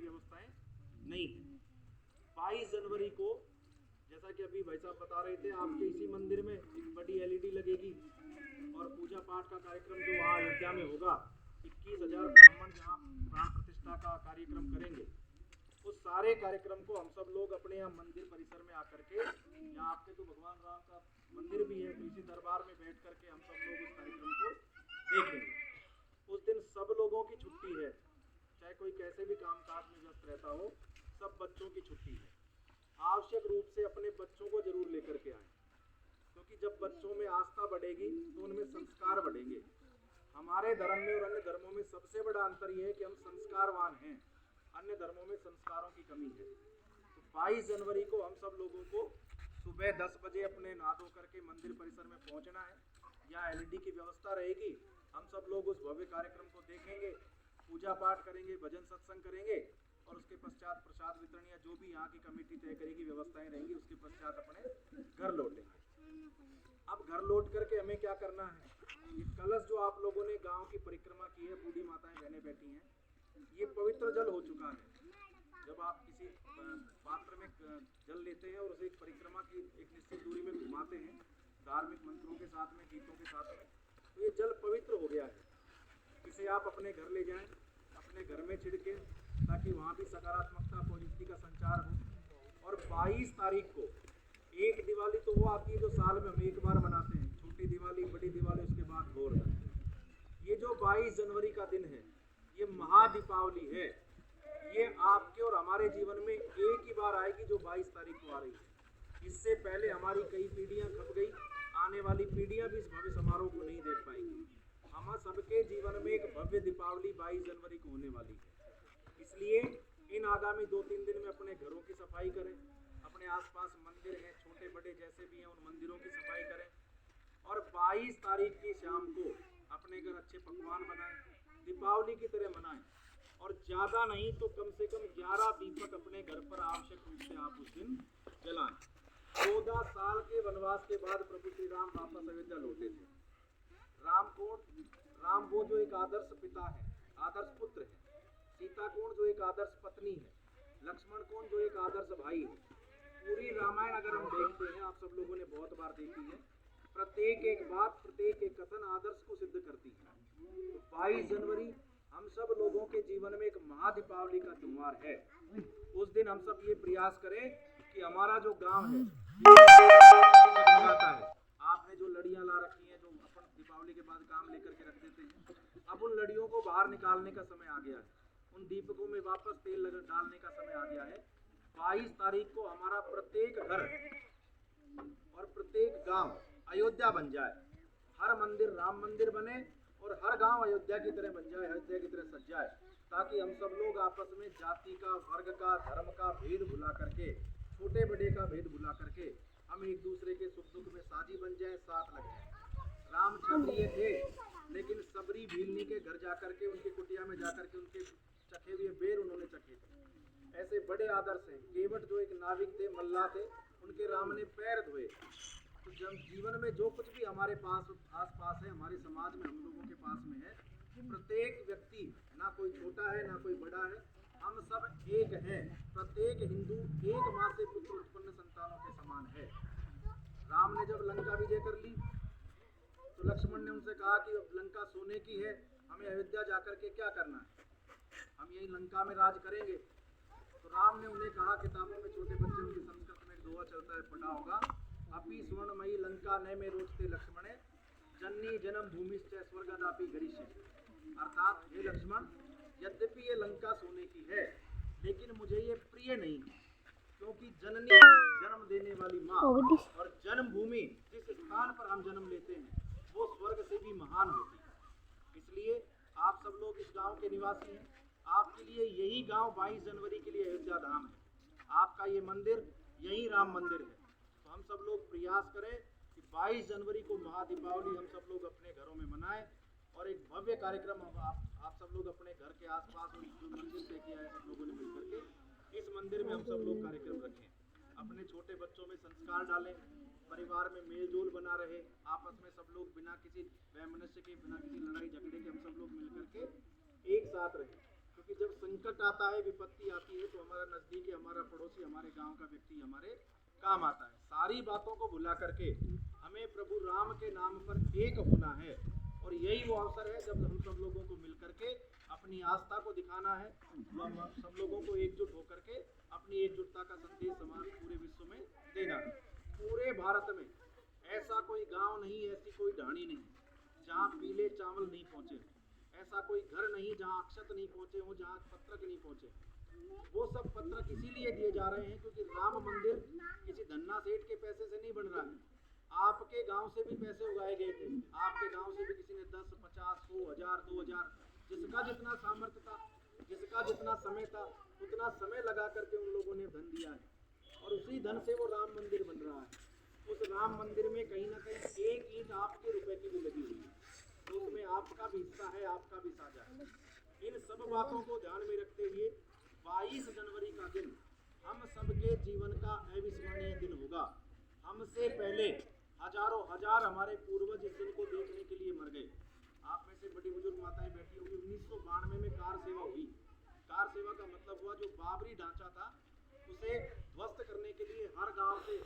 की व्यवस्थाएं नहीं है। 22 जनवरी को जैसा कि अभी भाई साहब बता रहे थे, आपके इसी मंदिर में एक बड़ी एलईडी लगेगी और पूजा पाठ का कार्यक्रम जो वहाँ अयोध्या में होगा, 21,000 ब्राह्मण जहाँ प्राण प्रतिष्ठा का कार्यक्रम करेंगे, उस सारे कार्यक्रम को हम सब लोग अपने यहाँ मंदिर परिसर में आकर के, यहाँ आपके तो भगवान राम का मंदिर भी है, तो इसी दरबार में बैठ करके हम सब लोग उस कार्यक्रम को देखेंगे। उस दिन सब लोगों की छुट्टी है, चाहे कोई कैसे भी कामकाज में व्यस्त रहता हो, सब बच्चों की छुट्टी है। आवश्यक रूप से अपने बच्चों को जरूर लेकर के आएं, क्योंकि जब बच्चों में आस्था बढ़ेगी तो उनमें संस्कार बढ़ेंगे। हमारे धर्म में और अन्य धर्मों में सबसे बड़ा अंतर यह है कि हम संस्कारवान हैं, अन्य धर्मों में संस्कारों की कमी है। तो 22 जनवरी को हम सब लोगों को सुबह 10 बजे अपने नहा धो करके मंदिर परिसर में पहुंचना है। यहाँ एलईडी की व्यवस्था रहेगी, हम सब लोग उस भव्य कार्यक्रम को देखेंगे, पूजा पाठ करेंगे, भजन सत्संग करेंगे और उसके पश्चात प्रसाद वितरण या जो भी यहाँ की कमेटी तय करेगी व्यवस्थाएं रहेंगी, उसके पश्चात अपने घर लौटेंगे। अब घर लौट करके हमें क्या करना है, ये कलश जो आप लोगों ने गांव की परिक्रमा की है, बूढ़ी माताएं बहनें बैठी हैं, ये पवित्र जल हो चुका है। जब आप किसी पात्र में जल लेते हैं और उसे एक परिक्रमा की एक निश्चित दूरी में घुमाते हैं धार्मिक मंत्रों के साथ में, गीतों के साथ में, तो ये जल पवित्र हो गया है। इसे आप अपने घर ले जाएं, अपने घर में छिड़के, ताकि वहाँ भी सकारात्मकता पॉजिटिविटी का संचार हो। और 22 तारीख को एक दिवाली तो वो आती है जो साल में हम एक बार मनाते हैं, छोटी दिवाली, बड़ी दिवाली, उसके बाद घोर। ये जो 22 जनवरी का दिन है, ये महादीपावली है। ये आपके और हमारे जीवन में एक ही बार आएगी, जो 22 तारीख को आ रही है। इससे पहले हमारी कई पीढ़ियां खप गई, आने वाली पीढ़ियां भी इस भव्य समारोह को नहीं देख पाएंगी। हम सबके जीवन में एक भव्य दीपावली 22 जनवरी को होने वाली है। इसलिए इन आगामी 2-3 दिन में अपने घरों की सफाई करें, अपने आसपास मंदिर हैं छोटे बड़े जैसे भी हैं, उन मंदिरों की सफाई करें और 22 तारीख की शाम को अपने घर अच्छे पकवान बनाएं, दीपावली की तरह मनाएं। और ज़्यादा नहीं तो कम से कम 11 दीपक अपने घर पर आवश्यक रूप से आप उस दिन जलाएं। 14 साल के वनवास के बाद प्रभु श्री राम वापस अयोध्या लौटे थे। राम कौन? राम वो जो एक आदर्श पिता है, आदर्श पुत्र है। सीता कौन? जो एक आदर्श पत्नी है। लक्ष्मण कौन? जो एक आदर्श भाई है। पूरी रामायण अगर हम देखते हैं, आप सब लोगों ने बहुत बार देखी है, प्रत्येक एक बात, प्रत्येक एक कथन आदर्श को सिद्ध करती है। तो 22 जनवरी हम सब लोगों के जीवन में एक महादीपावली का त्योहार है। उस दिन हम सब ये प्रयास करें कि हमारा जो गांव है आपने जो लड़ियां ला रखी हैं, जो अपन दीपावली के बाद काम लेकर के रख देते हैं, अब उन लड़ियों को बाहर निकालने का समय आ गया है, उन दीपकों में वापस तेल डालने का समय आ गया है। 22 तारीख को हमारा प्रत्येक घर और प्रत्येक गांव अयोध्या बन जाए, हर मंदिर राम मंदिर बने और हर गांव अयोध्या की तरह बन जाए, अयोध्या की तरह सज जाए, ताकि हम सब लोग आपस में जाति का, वर्ग का, धर्म का भेद भुला करके, छोटे बड़े का भेद भुला करके हम एक दूसरे के सुख दुख में साझी बन जाए, साथ लग जाए। राम क्षत्रिय थे, लेकिन सबरी भीलनी के घर जाकर के, उनकी कुटिया में जाकर के उनके चखे हुए बेर उन्होंने चखे थे। ऐसे बड़े आदर्श हैं। केवट जो एक नाविक थे, मल्लाह थे, उनके राम ने पैर धोए। तो जब जीवन में जो कुछ भी हमारे पास आस पास है, हमारे समाज में हम लोगों के पास में है, प्रत्येक व्यक्ति, ना कोई छोटा है ना कोई बड़ा है, हम सब एक हैं। प्रत्येक हिंदू एक माँ से पुत्र उत्पन्न संतानों के समान है। राम ने जब लंका विजय कर ली तो लक्ष्मण ने उनसे कहा कि अब लंका सोने की है, हमें अयोध्या जाकर के क्या करना है, हम यही लंका में राज करेंगे। तो राम ने उन्हें कहा, किताबों में छोटे बच्चे उनके संस्कृत में एक दोहा चलता है, पढ़ा होगा, अपि स्वर्णमयी लंका न में रोचते लक्ष्मणे, जन्नी जन्म भूमिश्च स्वर्गदापि गरीष्यति। अर्थात हे लक्ष्मण, यद्यपि ये लंका सोने की है, लेकिन मुझे ये प्रिय नहीं है, क्योंकि जननी जन्म देने वाली माँ और जन्मभूमि जिस स्थान पर हम जन्म लेते हैं वो स्वर्ग से भी महान होती है। इसलिए आप सब लोग इस गांव के निवासी हैं, आपके लिए यही गांव 22 जनवरी के लिए अयोध्या धाम है। आपका ये मंदिर यही राम मंदिर है। तो हम सब लोग प्रयास करें कि 22 जनवरी को महादीपावली हम सब लोग अपने घरों में मनाएं और एक भव्य कार्यक्रम आप सब लोग अपने घर के आसपास जो मंदिर तय किया है सब लोगों ने मिलकर के इस मंदिर में हम सब लोग कार्यक्रम रखें। अपने छोटे बच्चों में संस्कार डालें, परिवार में मेल जोल बना रहे, आपस में सब लोग बिना किसी वैमनस्य के, बिना किसी लड़ाई झगड़े के हम सब लोग मिलकर के एक साथ रहें। क्योंकि जब संकट आता है, विपत्ति आती है, तो हमारा नजदीकी, हमारा पड़ोसी, हमारे गांव का व्यक्ति हमारे काम आता है। सारी बातों को भुला करके हमें प्रभु राम के नाम पर एक होना है, और यही वो अवसर है जब हम सब लोगों को मिल करके अपनी आस्था को दिखाना है। हम सब लोगों को एकजुट होकर के अपनी एकजुटता का संदेश समाज पूरे विश्व में देना है। पूरे भारत में ऐसा कोई गांव नहीं, ऐसी कोई ढाणी नहीं जहाँ पीले चावल नहीं पहुंचे, ऐसा कोई घर नहीं जहाँ अक्षत नहीं पहुंचे हो, जहाँ पत्रक नहीं पहुंचे। वो सब पत्रक इसीलिए दिए जा रहे हैं क्योंकि राम मंदिर किसी धन्ना सेठ के पैसे से नहीं बन रहा है। आपके गांव से भी पैसे उगाए गए थे, आपके गांव से भी किसी ने 10, 50, 100, 1000, 2000, जिसका जितना सामर्थ्य था, जिसका जितना समय था, उतना समय लगा करके उन लोगों ने धन दिया है, और उसी धन से वो राम मंदिर बन रहा है। उस राम मंदिर में कहीं ना कहीं एक ईंट आपके रुपए की भी लगी हुई है, तो उसमें आपका भी हिस्सा है, आपका भी साझा है। इन सब बातों को ध्यान में रखते हुए 22 जनवरी का दिन हम सबके जीवन का अविस्मरणीय दिन होगा। हमसे पहले हजारों हजार हमारे पूर्वज इस दिन को देखने के लिए मर गए। आप में से बड़ी बुजुर्ग माताएं बैठी होंगी, 1992 में कार सेवा हुई। कार सेवा का मतलब हुआ जो बाबरी ढांचा था उसे ध्वस्त करने के लिए हर गांव से